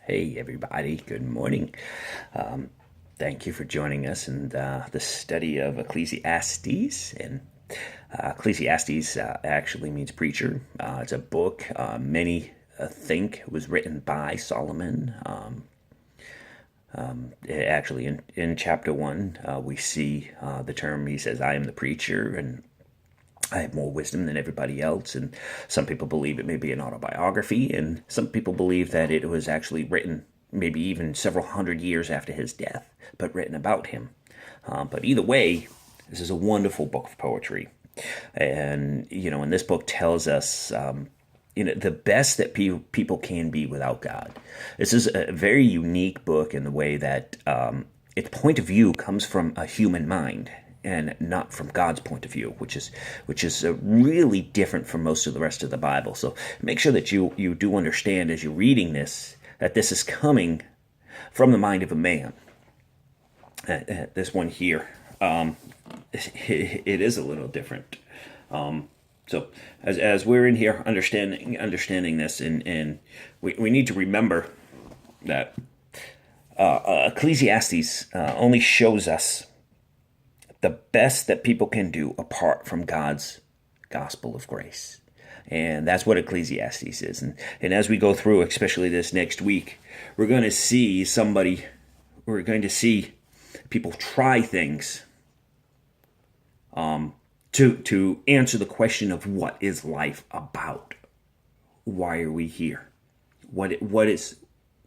Hey everybody, good morning. Thank you for joining us in the study of Ecclesiastes. And Ecclesiastes actually means preacher. It's a book many think was written by Solomon. Actually, in chapter 1, we see the term, he says, I am the preacher, and I have more wisdom than everybody else. And some people believe it may be an autobiography, and some people believe that it was actually written maybe even several hundred years after his death, but written about him. But either way, this is a wonderful book of poetry. And, and this book tells us, the best that people can be without God. This is a very unique book in the way that its point of view comes from a human mind and not from God's point of view, which is really different from most of the rest of the Bible. So make sure that you do understand as you're reading this that this is coming from the mind of a man. This one here, it is a little different. So as we're in here understanding this, and we need to remember that Ecclesiastes only shows us the best that people can do apart from God's gospel of grace. And that's what Ecclesiastes is. And as we go through, especially this next week, we're going to see people try things to answer the question of what is life about? Why are we here? What is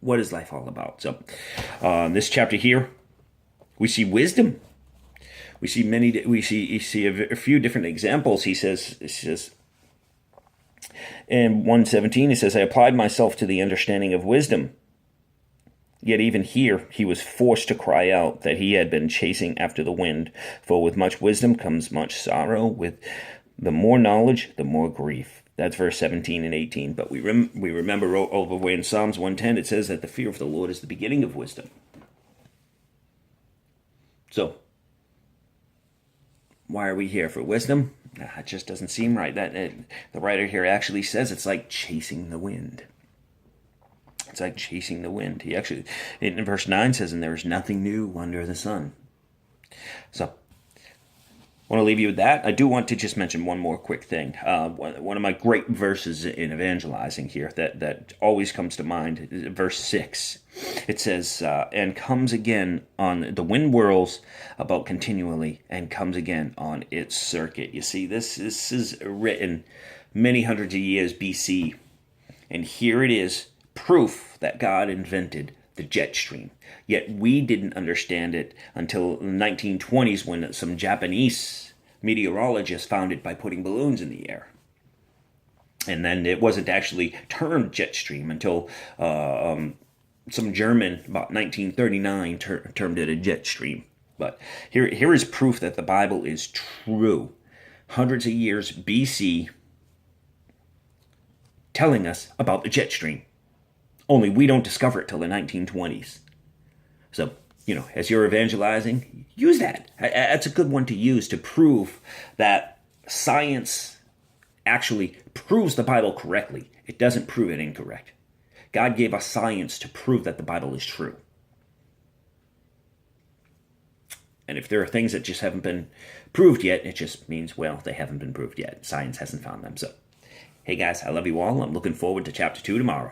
life all about? So this chapter here, we see wisdom. We see a few different examples. He says in 1:17, he says, I applied myself to the understanding of wisdom. Yet even here he was forced to cry out that he had been chasing after the wind. For with much wisdom comes much sorrow. With the more knowledge, the more grief. That's verse 17 and 18. But we remember all the way in Psalms 110, it says that the fear of the Lord is the beginning of wisdom. So, why are we here? For wisdom? It just doesn't seem right. The writer here actually says it's like chasing the wind. It's like chasing the wind. He actually, in verse 9, says, and there is nothing new under the sun. So, I want to leave you with that. I do want to just mention one more quick thing. One of my great verses in evangelizing here that always comes to mind is verse 6. It says, and comes again on the wind whirls about continually and comes again on its circuit. You see, this is written many hundreds of years BC. And here it is, proof that God invented the jet stream. Yet we didn't understand it until the 1920s when some Japanese meteorologists found it by putting balloons in the air. And then it wasn't actually termed jet stream until some German, about 1939, termed it a jet stream. But here is proof that the Bible is true. Hundreds of years BC telling us about the jet stream. Only we don't discover it till the 1920s. So, as you're evangelizing, use that. That's a good one to use to prove that science actually proves the Bible correctly. It doesn't prove it incorrect. God gave us science to prove that the Bible is true. And if there are things that just haven't been proved yet, it just means, well, they haven't been proved yet. Science hasn't found them. So, hey guys, I love you all. I'm looking forward to chapter 2 tomorrow.